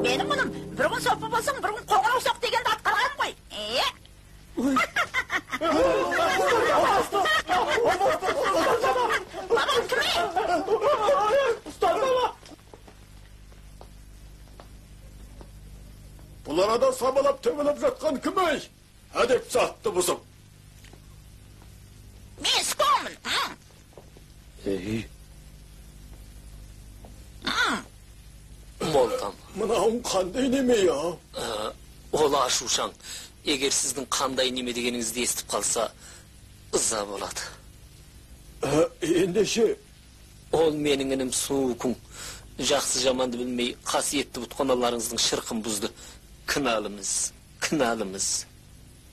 Benim bunun bir gün sopa bolsun, bir gün qo'ng'iroq soq deganda atqargan qo'y. Babam kime? Бұл арада сабалап төбелеп жатқан кім ей? Әдеп сатты бұзып. Men sko'mін. Молдам. Мынауың қандай неме я? Ола ашушаң. Егер сіздің қандай неме дегеніңізді естіп қалса, ыза болады. Ендеше? Ол менің інім Суукун. Жақсы жаманды білмей, қасиетті бұтқаналарыңыздың шырқын бұзды. Кінәліміз, кінәліміз.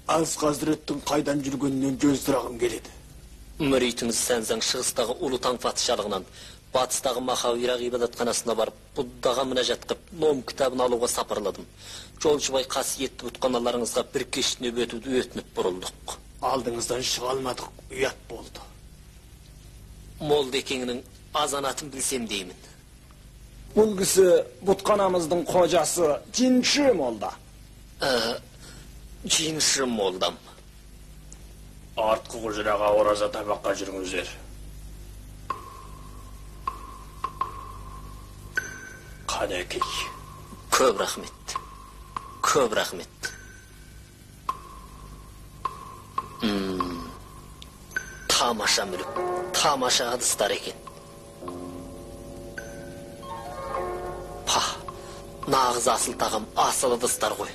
Аз қазіреттің қайдан жүргенінен көздірағым келеді. Мүрейтіңіз сәнзаң шығыстағы ұлы таң патшалығынан, батыстағы Махавира ғибадатханасына барып, Буддаға мінәжат қып, Ном кітабын алуға сапарладым. Жолшыбай қасиетті бұтқаналарыңызға бір кешіне өтуді өтініп бұрылдық. Алдыңыздан шыға алмадық, ұят болды. Молда екеңінің азанатын білсем деймін. Бұл кісі бұтқанамыздың қожасы Жинши молда. Жинши молдам. Артқы құжыраға ораза табаққа жүріңіздер. Қанекей. Көп рахмет. Көп рахмет. Тамаша мүлік, тамаша адыстар екен. Нағыз асыл тағам, асыл ыдыстар ғой.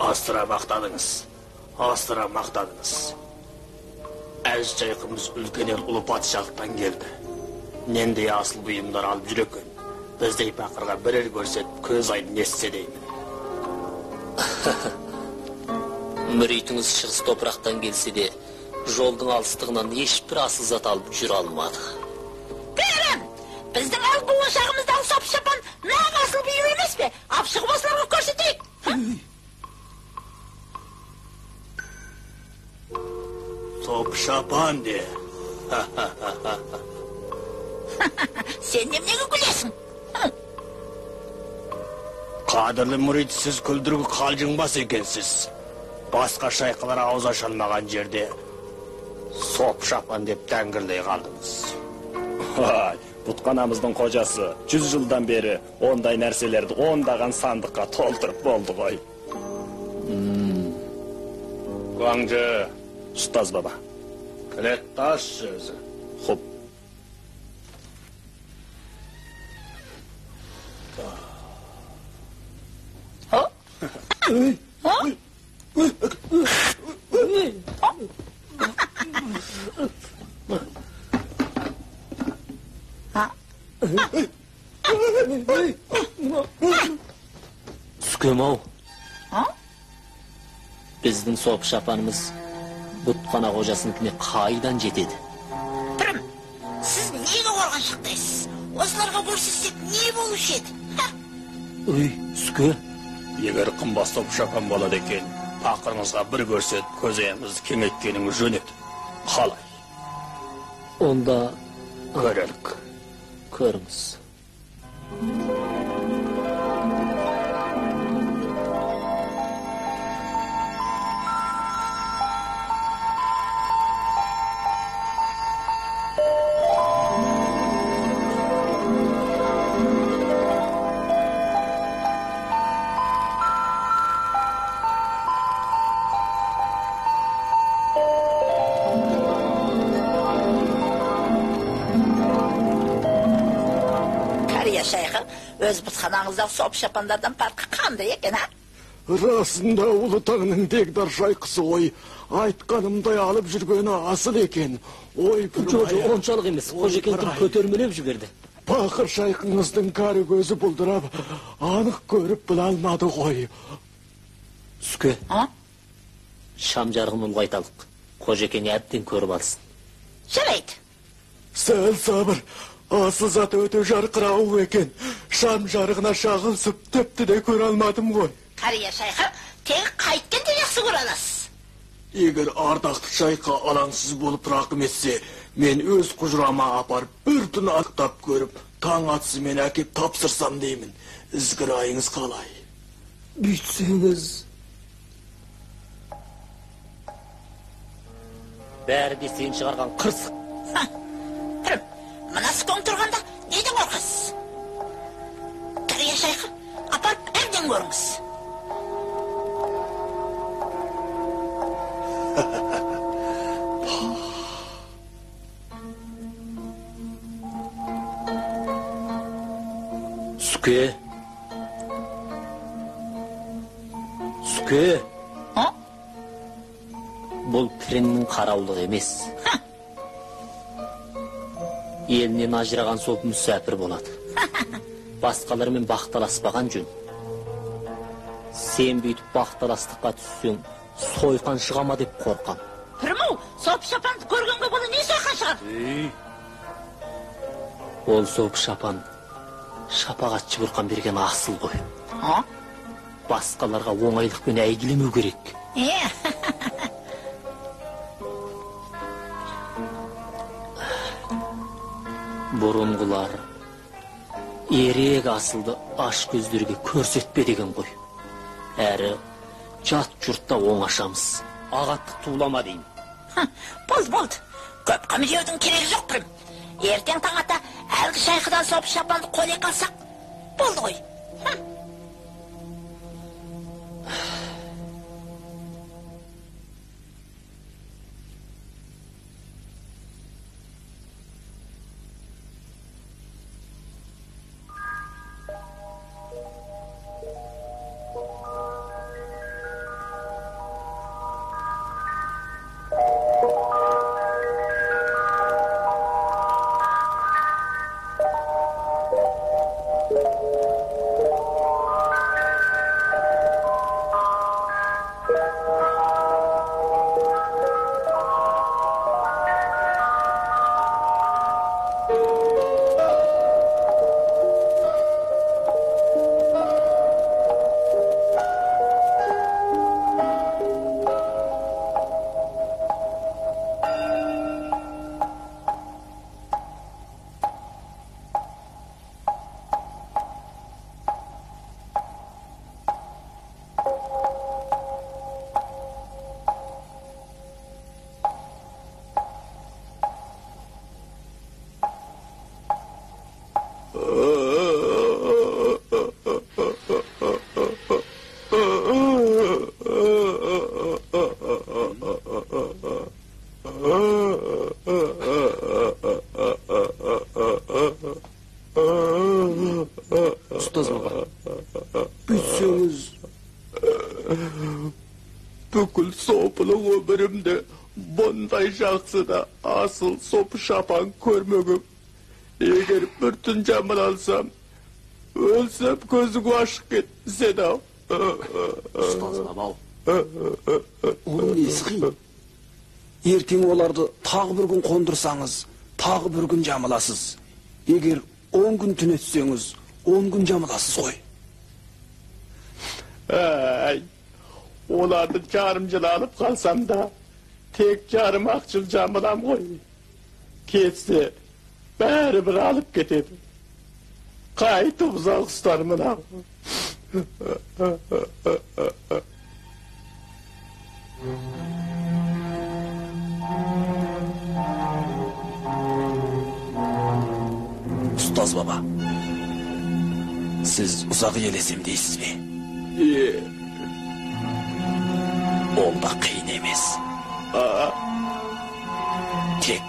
Астыра мақтадыңыз, астыра мақтадыңыз. Әз жайқымыз үлкенен ұлы патшалықтан келді. Нендей асыл бұйымдар алып жүр екен. Біздей пақырға бірер көрсет, көз айын нессе деймін. Мүрейтіңіз шығыс топырақтан келсе де, жолдың алыстығынан ешбір асыл зат алып жүр алмады. Kerem, біздің ал бұл ошағымыздан соп шапан нақ асыл бұйым емес пе? Апшығы осыларға көрсетейік. Соп шапан де. Сен немнеге күлесің? Қадірлі мүрит, сіз күлдіргі қалжыңбас екенсіз. Басқа шайқалар ауыз аша алмаған жерде соп шапан деп дәңгірлей қалдыңыз. Бұтқанамыздың қожасы 100 жылдан бері ондай нәрселерді ондаған сандыққа толтырып болды ғой. Қуаңжы, Ұстаз баба. кілетті ашшы өзі. Хоп. Сүкем-ау. Біздің соп шапанымыз бұтқана қожасыныкіне қайдан жетеді? Пірім, сіз неге орған шықтайсыз? Осыларға көрсетсек не болушы еді? Өй, Сүке. Егер қымбас соп шапан болады екен, пақырыңызға бір көрсет, көз аяғыңызды кеңейткеніңіз жөн еді. Қалай? Онда Көрелік. көріңіз. Kariya шайқы, өз бұтқанаңыздағы соп шапандардан парқы қандай екен, а? Расында ұлы таңның дегдар шайқысы ой, айтқанымдай алып жүргені асыл екен. Ой, Жоқ, оншалық емес. Қожекеңді көтермелеп жіберді. Пақыр шайқыңыздың кәрі көзі бұлдырап, анық көріп біле алмады ғой. Сүке, А? шам жарығын ұлғайталық. Kojekeng әбден көріп алсын. Жарайды. Сәл сабыр. Асыл зат өте жарқырау екен. Шам жарығына шағылсып, тіпті де көре алмадым ғой. Қария шайқа тек қайткенде жақсы көре аласыз. Егер ардақты шайқа алаңсыз болып рақым етсе, мен өз құжырама апарып, бір түн аттап көріп, таң атысы мен әкеп тапсырсам деймін. Ізгі райыңыз қалай? Бүйтсеңіз... Бәрі де сен шығарған қырсық. Тұрым, мына скон тұрғанда неден қорқасыз? Қария шайқа апарып әбден көріңіз. Сүке. Сүке. Бұл піріннің қараулығы емес. Елінен ажыраған соп мүсәпір болады. Басқалармен бақталаспаған жөн. Сен бүйтіп бақталастыққа түссең, сойқан шығама деп қорқам. Тұрым-ау, соп шапанды көргенге бұны не сойқан шығады? Ол соп шапан шапағатшы бұрқан берген асыл ғой. Басқаларға оңайлықпен әйгілемеу керек. Бұрынғылар ерек асылды аш көздерге көрсетпе деген ғой. Әрі жат жұртта оңашамыз. Ағаттық тулама деймін. Болды. Көп қамедеудің керегі жоқ Тұрым. Ертең таң ата әлгі шайқыдан соп шапанды қоле қалсақ, болды ғой. Ұстаз баба, бүйтсеңіз, бүкіл сопылық өмірімде бұндай жақсы да асыл сопы шапан көрмегім. Егер бір түн жамыл алсам, өлсем көзің ашық кетсен-ау. Ұстаз бабау, оның несі қиын? Ертең оларды тағы бір күн қондырсаңыз, тағы бір күн жамыласыз. Егер 10 күн түнетсеңіз, 10 күн жамыласыз ғой. Әй, оларды жарым жыл алып қалсам да, тек жарым ақ жыл жамылам ғой. Кетсе, бәрі бір алып кетеді. Қайтып ұзақ ұстар мына. Ұстаз баба, сіз ұзақ елесем дейсіз бе? Ол да қиын емес. Тек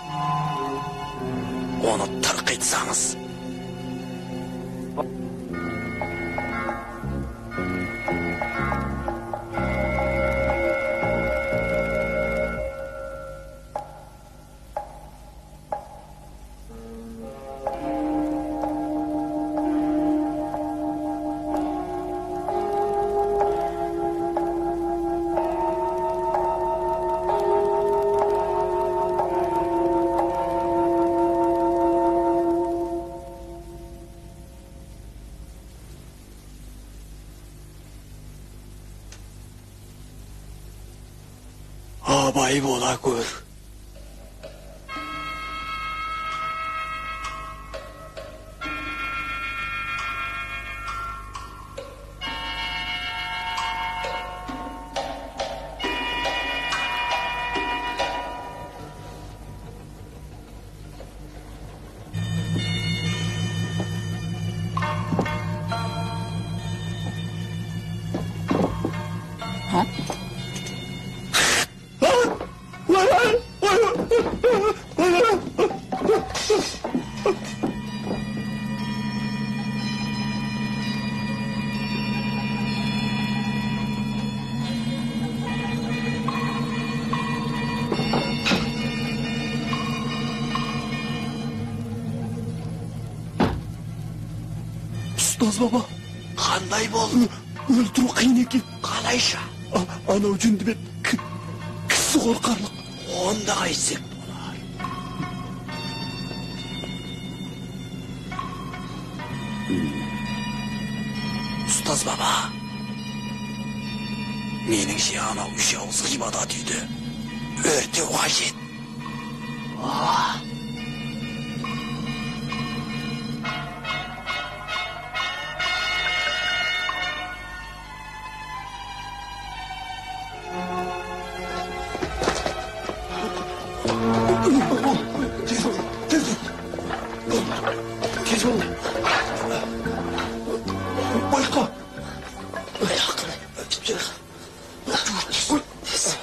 оны тырқитсаңыз. Qanday bola gör. Ustaz baba, qanday bo'ldi? O'ltiruv qiyin ekan. Qalaycha? Ana uchun deb kisi qo'rqarliq. Onda aytsak bo'lar. Ustaz baba, meningcha ana o'sha o'zi ibodat uyda o'rta vajid. Tez ol. Bayqa. Ayaqını. Tez.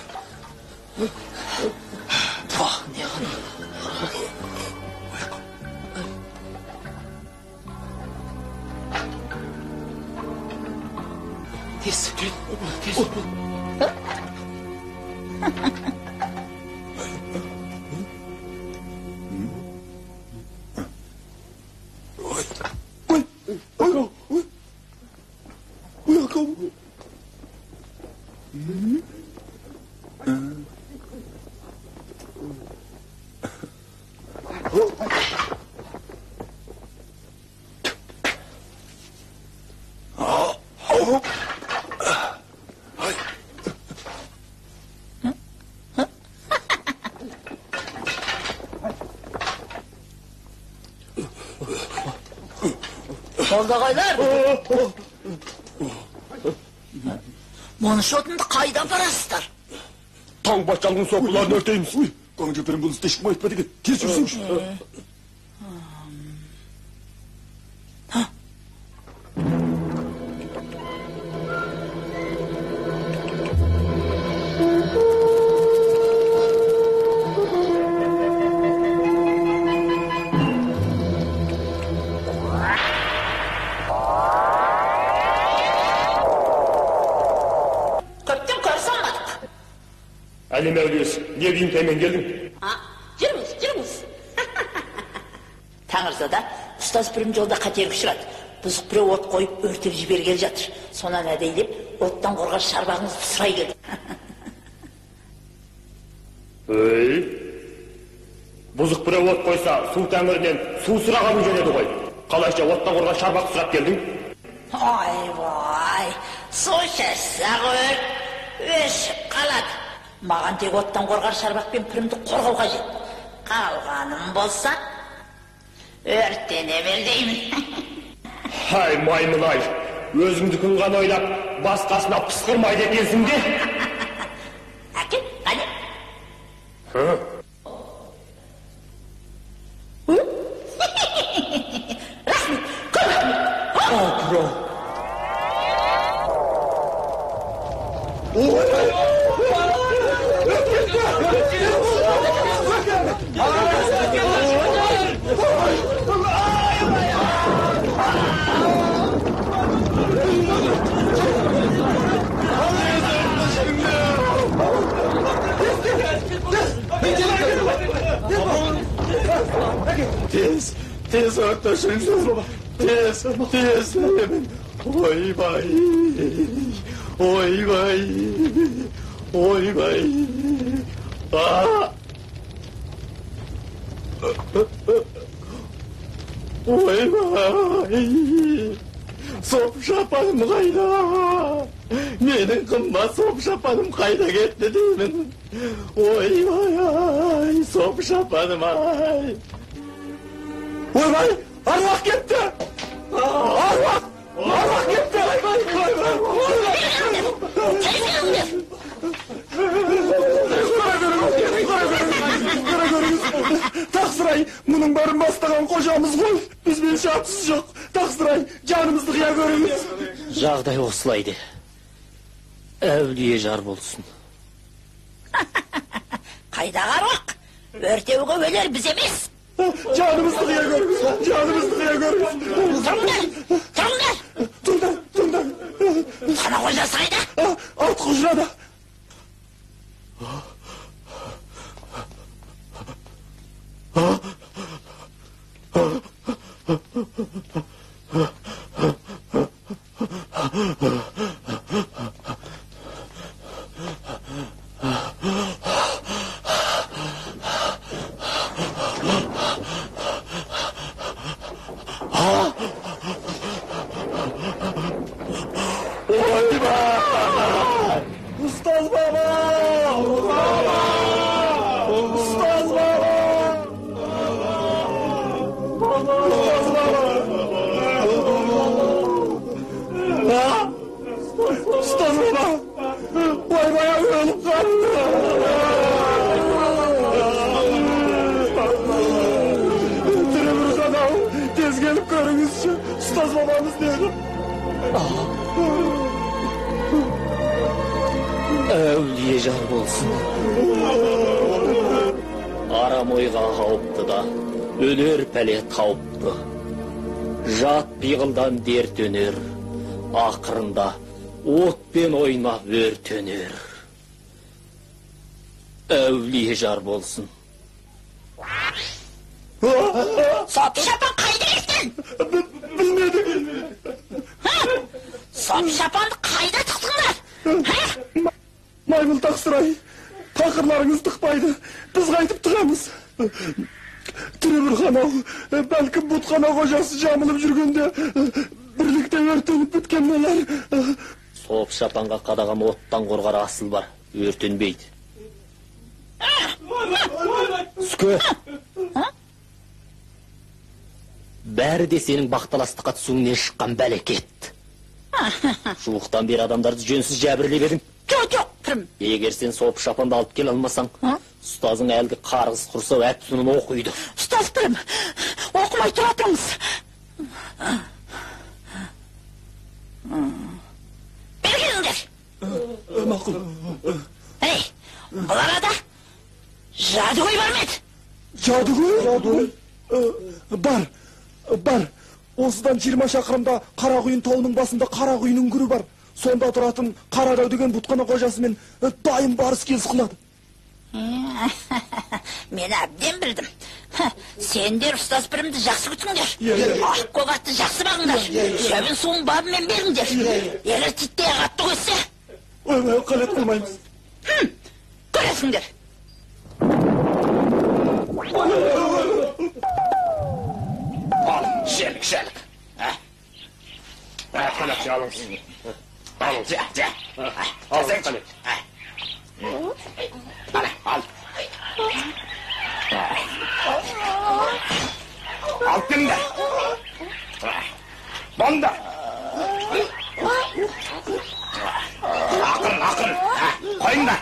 Vah, ne yapayım? Tez. Tez. Oldağaylar. Bunu şotunda kayda parasızlar. Tang başçalığın sokularını örteyimiz. Kanca benim bunu teşkime etmedi ki. Tez yürüsün. Ali Mevlüs, niye diyeyim hemen geldin? Жүріңіз. Таңырзада ұстаз бірім жолда қатерге ұшырады. Бұзық біреу от қойып өртеп жібергелі жатыр. Сонан әдейлеп, оттан қорғаш шарбағыңызды сұрай келді. Бұзық біреу от қойса, су тәңірінен су сұрағанын жөнеді ғой. Қалайша оттан қорғаш шарбақ сұрап келдің? Ай, су шашсақ өшіп қалады. Маған тек оттан қорғар шарбақпен пірімді қорғау қажет. Қалғаным болса, өрттене бер деймін. Хай маймын ай, өзіңді күн ғана ойлап, басқасына пысқырмайды екенсің де? Әкел, қане? Рахмет, көп рахмет. Апырау. Tez örtüşün. Tez hemen. Oy vay. Oy vay. Oy vay. Oy vay. Sop şapanım kayda. Menin kımma sop şapanım kayda gitti deyimin. Oy vay ay sop şapanım ay. Oy vay arvak gitti. Arvak gitti. Taksıray, bunun barın bastığın kocamız koy. Biz bir şartsız yok. Taksıray, canımızı kıya görürüz. Жағдай осылайды. Әулие жар болсын. Қайдағы аруақ? Өртеуге өлер біз емес. Canımızı kıya görürüz. Canımızı kıya görürüz. Тұрыңдар! Turda. Қана қожасы қайда? Alt hücrede. Ustaz baba! Ustaz baba! Ustaz baba! Ustaz baba! Vay vay ölüp kaldı! Trevür adam, tez gelip görünüzçe Ustaz babamız diyelim. Әулие жар болсын. Арам ойға қауіпті да, өлер пәле тауыпты. Жат пиғылдан дерт өнер, ақырында отпен ойнап өртенер. Әулие жар болсын. Соп шапан қайда кеткен? Bilmedim. Соп шапанды қайда тықтыңдар? Maymun Taksıray, takırlarınız tıkmaydı. Biz kayıtıp tıkamız. Trevür Hanov, belki Butkana kocası camılıp жүргенде birlikte örtünüp bütkenmeler. Соп шапанға қадаған оттан қорғар асыл бар, өртенбейді. Сүке! Бәрі де сенің бақталастыққа түсуіңнен шыққан бәлекет. Жуықтан бері адамдарды жөнсіз жәбірлеп едің. Жоқ, пірім. Егер сен соп шапанды алып кел алмасаң, ұстазың әлгі қарғыс құрсау әпсінің оқиды. Ұстаз пірім, оқымай тұра тұрыңыз. Бергеніңдер. Maqul. Ей, бұл арада жадыгөй бар ма еді? Jadıgöy? Бар. Осыдан 20 шақырымда Қарақұйын тауының басында Қарақұйының күрі бар. Сонда тұратын Қарадау деген Буткана қожасымен дайым барыс келіс қылады. Мен әбден білдім. Сендер ұстаз бірімді жақсы күтіңдер. Ақ көк атты жақсы бағыңдар. Шөбін суын бабымен беріңдер. Егер титтей қатты көссе. Ой, қалет қылмаймыз. Көресіңдер. Шелік. Қалет алыңыз. Алыңыз. Алыңыз қалет. Ал. Алып келіңдер. Болыңдар. Ақырын. Қойыңдар.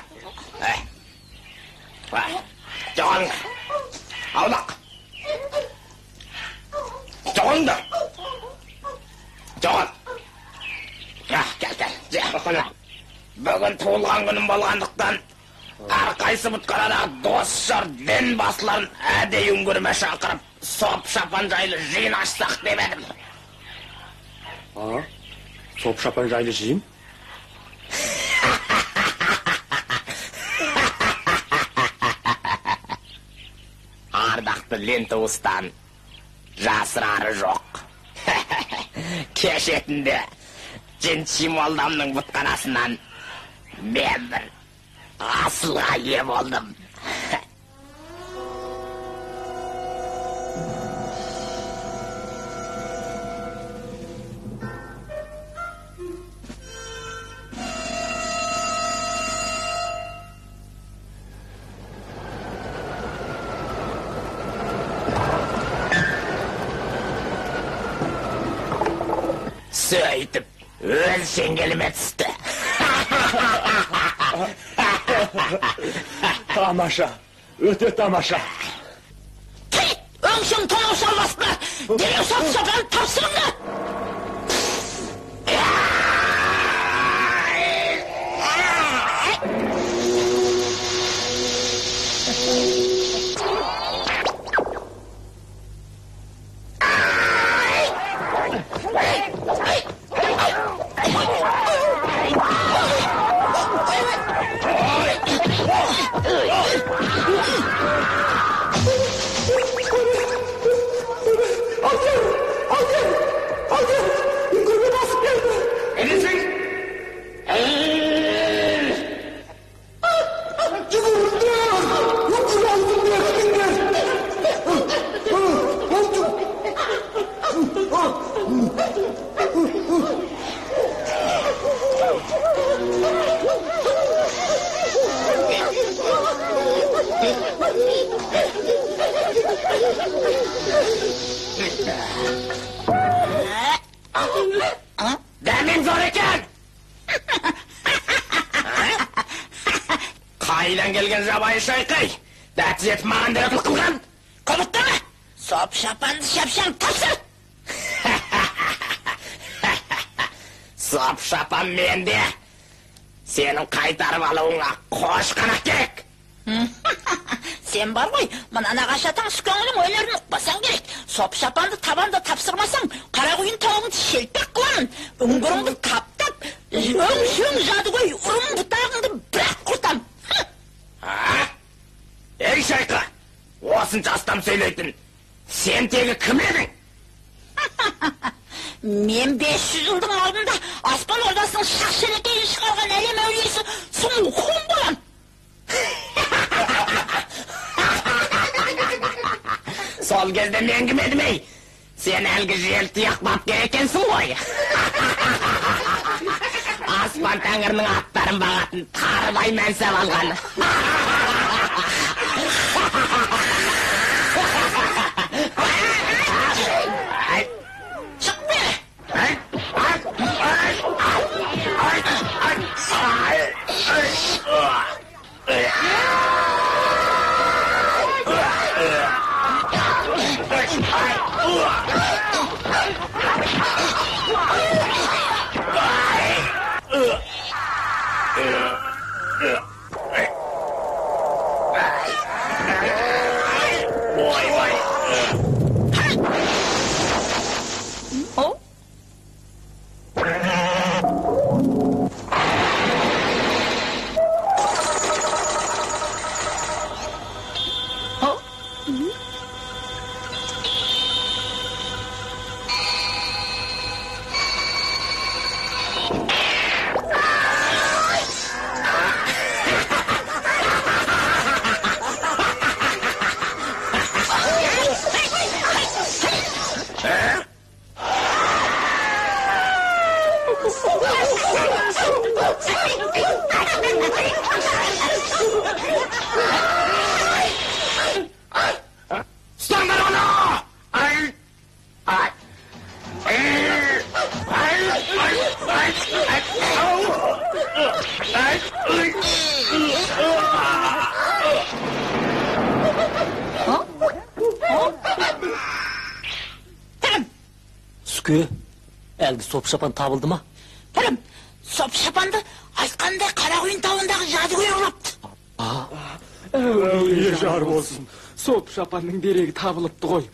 Жоғалыңдар. Аулақ. Жоғалыңдар. Жоғал. Кел. Бүгін туылған күнім болғандықтан әрқайсы Бутканадағы дос жар дін басыларын әдей үңгіріме шақырып, соп шапан жайлы жиын ашсақ деп едім. Соп шапан жайлы жиын? Ардақты ленті ұстан жасырары жоқ. Кешетінде Жентшим алдамның Бутканасынан мен бір асылға ие болдым. Сөйтіп, өз шеңгеліме түсті. Тамаша, өте тамаша. Кет! Өңшің тонау салмасындар! Дереу Соп-Шапанды тапсырыңдар! Дәмен зор екен! Қайдан келген жабайы шайқай? Дәті жетіп маған дөрекіл қылған? Құбыттама! Соп-Шапанды шапшаң тапсыр! Соп-Шапан менде. Сенің қайтарып алуыңа қош қанат керек. Сен бар ғой, мына нағашатаң сүкеңнің өлерін ұқпасаң керек. Соп-Шапанды табанда тапсырмасаң, қарақұйын тауыңды шелпек қыламын. Үңгіріңді таптап, өңшөң жадыгөй ұрым бұтағыңды бірақ құртам. Ей шайқы, осынша астам сөйлейтін. Сен тегі кім едің? Мен 500 жылдың алдында аспан ордасының шақ-шелекейін шығарған әлем әулиесі Сун Хун болам. Сол кезде мен кім едім ей? Сен әлгі жел тұяқ бапкер екенсің ғой. Аспан тәңірінің аттарын бағатын тарыбай мәнсап алған. Шық бері! Stannar onu! Сүке, әлгі Соп-Шапан табылды ма? Пірім, Соп-Шапанды айтқандай қарақұйын тауындағы жадыгөй ұрлапты. Әулие жар болсын. Соп-Шапанның дерегі табылыпты ғой.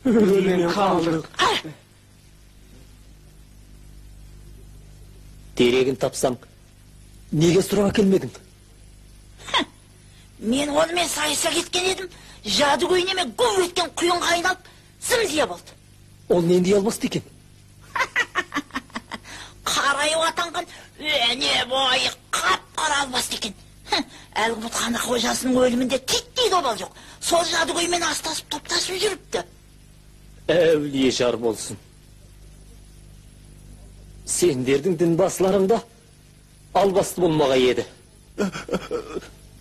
Өлмен қалдық. Дерегін тапсаң, неге сұрап әкелмедің? Мен онымен сайыса кеткен едім. Жадыгөй неме гүл еткен құйынға айналып, зым-зия болды. Ол нендей албасты екен? Қарайып атанған өне бойы қап-қара албасты екен. Әлгі бұтқаны қожасының өлімінде титтей добал жоқ. Сол жадыгөймен астасып топтасып жүріпті. Әулие жар болсын. Сендердің дін басыларыңда албасты болмаға еді.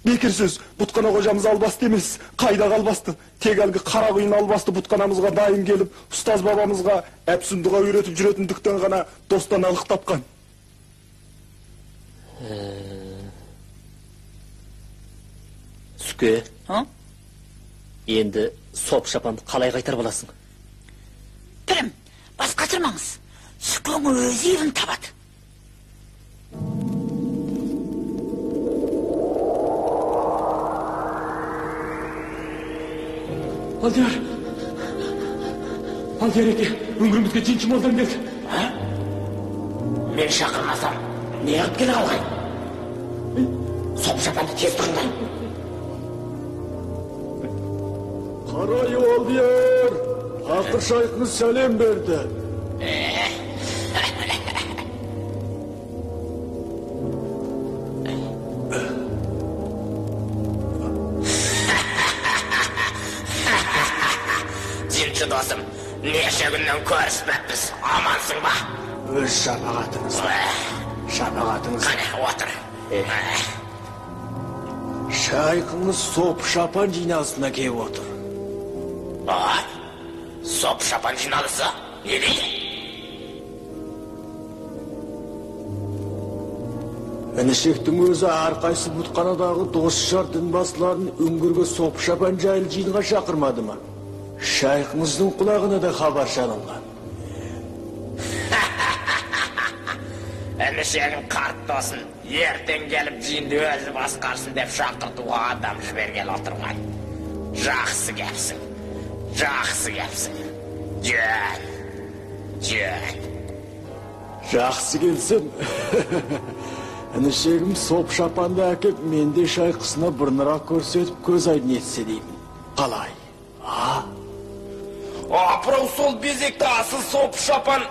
Bekir söz, Butkana kocamız albastı emez. Kayda kalbastı. Tek elgi kara kuyun albastı Butkanamızga daim gelip, ustaz babamızga epsünduğa öğretip jüretindikten gana dostanalık tapkan. Süke, Ha? endi sop şapandı kalay kaytar bolasың? Pirim, bas katırmağız. Sükkün özü evin tabat. Алдияр! Алдияр еке, өңірімізге жинчі молдан келді. Мен шақырмасам, не қылып келе қалғай? Соп шапанды тез тұрыңдай. Қарай Алдияр! Ақыр шайқыңыз сәлем берді. Жинчі досым, неше күннен көріспеппіз, амансың ба? Өз шапағатыңыз. Шапағатыңыз. Қане, отыр. Шайқыңыз соп шапан жиналысына кеп отыр. Ай, соп шапан жиналысы, не дейді? Інішектің өзі әрқайсы Бутканадағы дос жар дінбасыларын өңгірге соп шапан жайлы жиынға шақырмады ма? Шайқымыздың құлағына да хабар шалынған. Інішегім қарт досын, ертең келіп жиынды өзі басқарсын деп шақыртуға адам жіберген отырған. Жақсы кепсің, жақсы кепсің. Жөн, жөн. Жақсы келсін. Інішегім соп шапанды әкеп, менде шайқысына бұрнырақ көрсетіп көз айдын етсе деймін. Қалай? Апырау сол безекті асыл соп шапан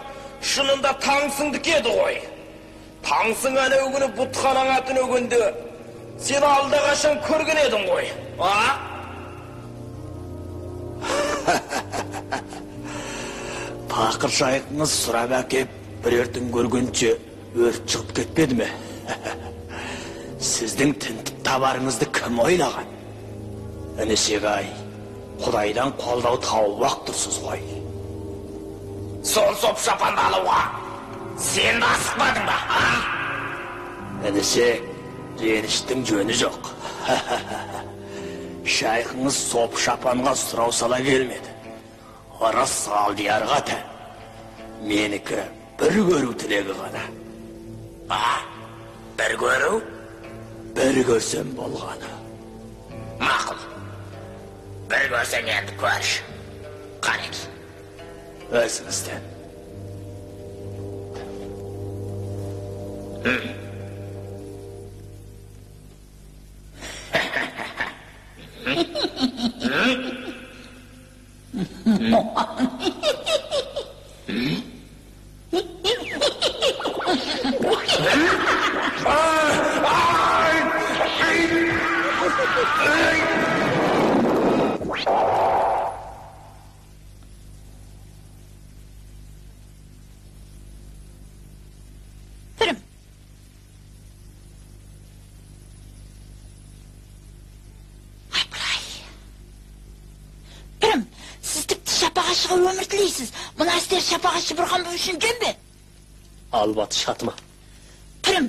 шынында таңсыңдық еді ғой. Таңсың әне өгіні Бутканаң атын өгінді. Сен алда қашан көрген едің ғой, а? Пақыр шайқыңыз сұрап әкеп, бірердің көргенше өрт шығып кетпеді ме? Сіздің тінтіп табарыңызды кім ойлаған? Інішек ай, Құдайдан қолдау тауып тұрсыз ғой. Сол соп шапанды алуға сен де асықпадың ба, а? Інішек, реніштің жөні жоқ. Шайқыңыз соп шапанға сұрау сала келмеді. Орыс Алдиярға тән. Менікі бір көру тілегі ғана. А? Бір көру? Бір көрсем болғаны. Мақұл. Bir görsen енді көріш. Қарек. Өзіңізден. Pirim. Ay Pıray. Pirim, siz tіпті шапағашыға өмір тілейсіз. Мұна істер шапағашы бұрған бұл үшін жөн бе? Албаты шатыма. Pirim,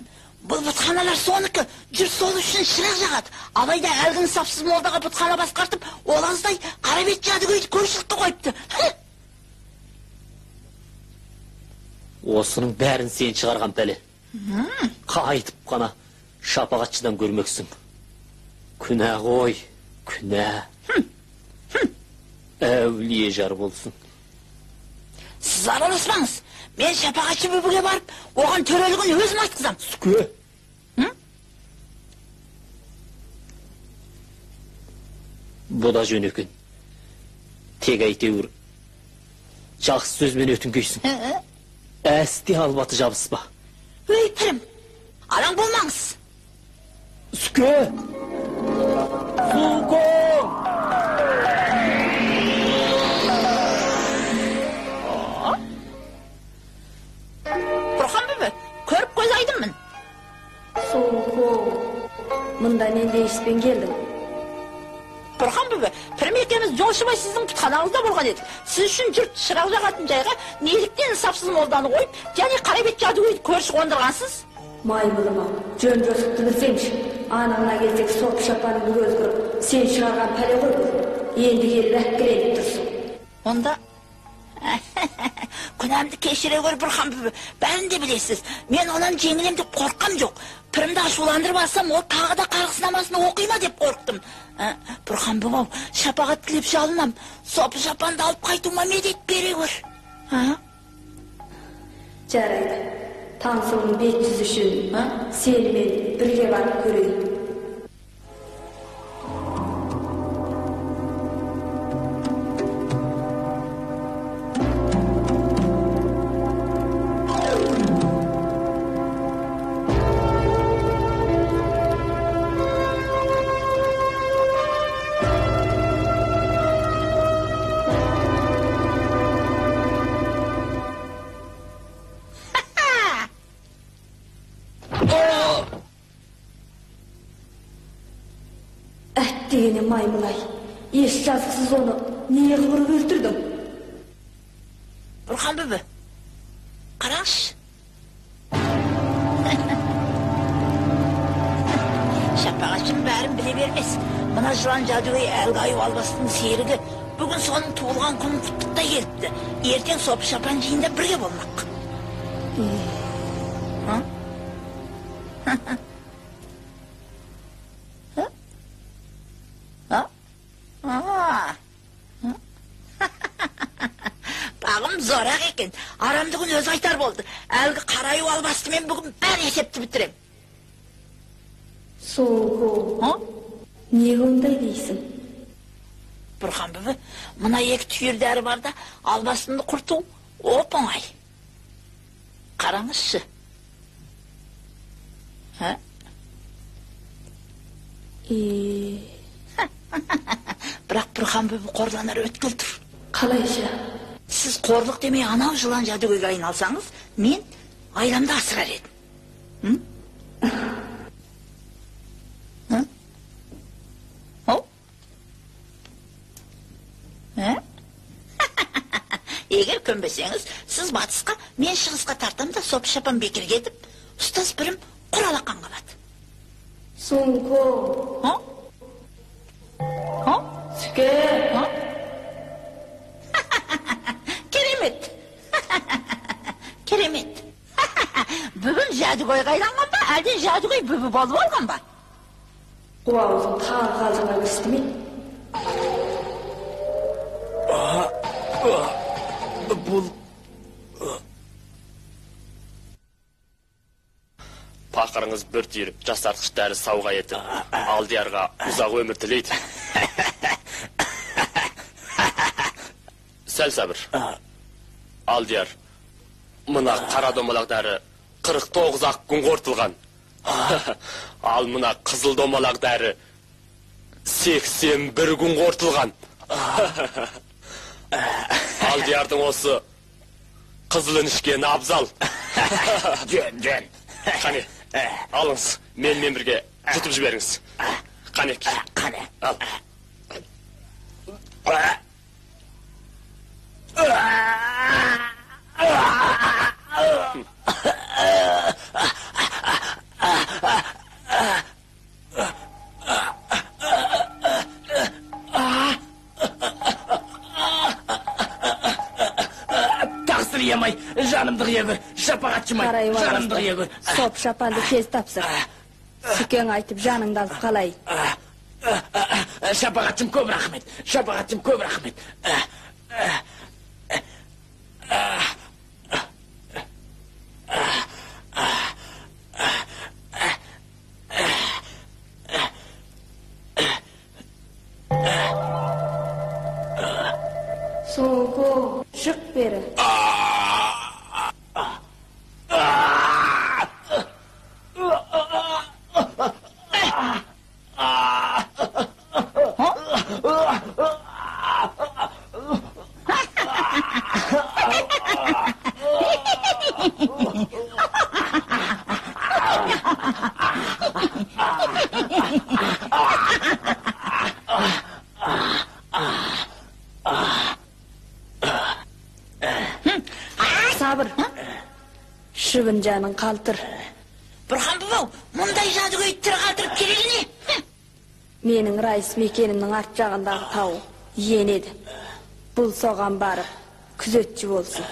бұл бұтханалар соныкі, жүр сол үшін шырақ жағады. Алайда әлгін сапсыз молдаға бұтхана басқартып, олаздай қарабет жадыгөйді көшілікті қойыпты. Осының бәрін сен шығарған пәле. Қайтып қана шапағатшыдан көрмексің. Күнә ғой, күнә. Әулие жар болсын. Сіз араласпаңыз. Мен шапағатшы бүбіге барып, оған төрелігін өзім айтқызам. Сүке. Бұ да жөн екен. Тек әйтеуір. Жақсы сөзмен өтінгейсің. Әсте албаты жабыспа. Өй, Пірім, алаң болмаңыз. Сүке! Сүке! Бұрхан бүбі, көріп көз айдыммын. Соңғы. Мұнда не дейіспен Pırım ekemiz Jolşubay sizin tutkanağınızda bolgan edik. Siz üçün jürt şırak жағатын жайға неліктен insafsыз молданы қойып, және қарабет жадыгөйді көрші қондырғансыз? Maymılıma, jön josuptunu semş. Anağına gelsek sop şapanını göz görüp, sen çıkargan pale koy. Endi geri rəhkelenip dursun. Onda Күнәмді кешіре көр Бұрхан бүбі, бәрін де білесіз. Мен онан жеңілем деп қорққам жоқ. Пірімді ашуландырып алсам, ол тағы да қарғысынамасын оқима деп қорқтым. Бұрхан бүбі, шапағат тілеп жалынам. Сопы шапанды алып қайтуыма медет бере көр. Жарайды. Таңсының бет жүзі үшін, сені мен бірге барып көрейін. Degene maymılay, eş жазықсыз onu niye kıvırıp öldürdün? Бұрхан бүбі, қараңшы. Шапағатшым бәрін біле бермес. Мына жылан жадыгөй әлгайып албастың серігі бүгін соның туылған күнін құттықтай келіпті. Ертең сопы шапан жиында бірге болмақ. Бағым зорақ екен. Арамдығын өз айтар болды. Әлгі қарайып албасты мен бүгін бәр есепті бітірем. Соғы, не ондай дейсің? Бұрхан бүбі, мына екі түйірдәрі бар да, албастынды құрту оп оңай. Қараңызшы. Бірақ Бұрхан бүбі қорланар өткіл тұр. Қалайша? Сіз қорлық демей анау жылан жадыгөйге айналсаңыз, мен айламды асырар едім. Егер көнбесеңіз, сіз батысқа, мен шығысқа тартам да сопы шапан бекер кетіп, ұстаз бірім құралақан қалады. Соңғы. Сүке. Керемет. Керемет. Бүгін жадыгөй қайланған ба, әлден жадыгөй бүбі болып алған ба? Құлауызың тағы қалжыңа кірісті ме? Бұл... Пақырыңыз бір түйіріп, жасартқыш дәрі сауға етіп, Алдиярға ұзақ өмір тілейді. Сәл сәбір. Алдияр, мына қара домалақ дәрі 49 күн қортылған. Ал мына қызыл домалақ дәрі 81 күн қортылған. Алдиярдың осы қызылын ішкен абзал. Жөн. Қане, алыңыз, менімен бірге жұтып жіберіңіз. Қане, ал. Тақсыр емай, жанымды қиегір, шапағатшымай, жанымды қиегір. Соп шапанды тез тапсыр. Сүкең айтып жаныңды алып қалай. Шапағатшым көп рахмет, шапағатшым көп рахмет. Соңғы, шық бері. Şırgın canın kaltır. Burhan baba, munday jadıgöйттер калтырып келелине. Menin Rais mekenimnin art jagındagy taw ýen edi. Bul soğan barıp küzetçi bolsun.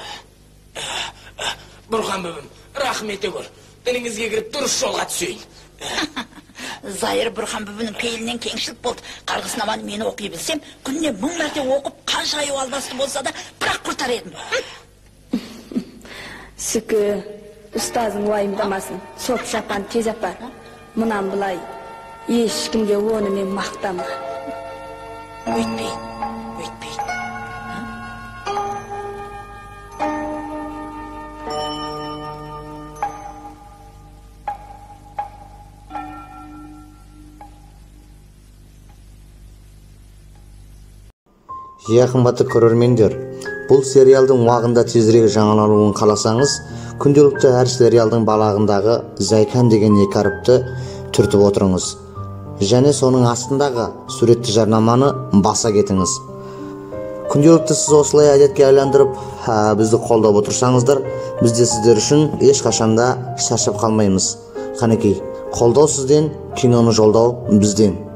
Burhan böbüm, rahmet egör. Diningizge girip duruş jolga düşeyin. Zahir Burhan böbünün peylinden kеңшілік болды. Qargыс namany meni okuy bilsem, күнне 1000 märte okup kança ayıp albasты bolsa da bırak kurtar edim. Sükü, ustazın wayımdamasın. Sop şapan tez apar. Munan bulay. Eşkimge onu men maktama. Öйтпейін, öйтпейін. Қымбатты көрермендер, бұл сериалдың уағында тезірек жаңалануын қаласаңыз, күнделікті әр сериалдың балағындағы Зайкан деген екі әріпті түртіп отырыңыз. Және соның астындағы суретті жарнаманы баса кетіңіз. Күнделікті сіз осылай әдетке айландырып, бізді қолдап отырсаңыздар, біз де сіздер үшін ешқашанда шаршап қалмаймыз. Қанекей, қолдау сізден, киноны жолдау бізден.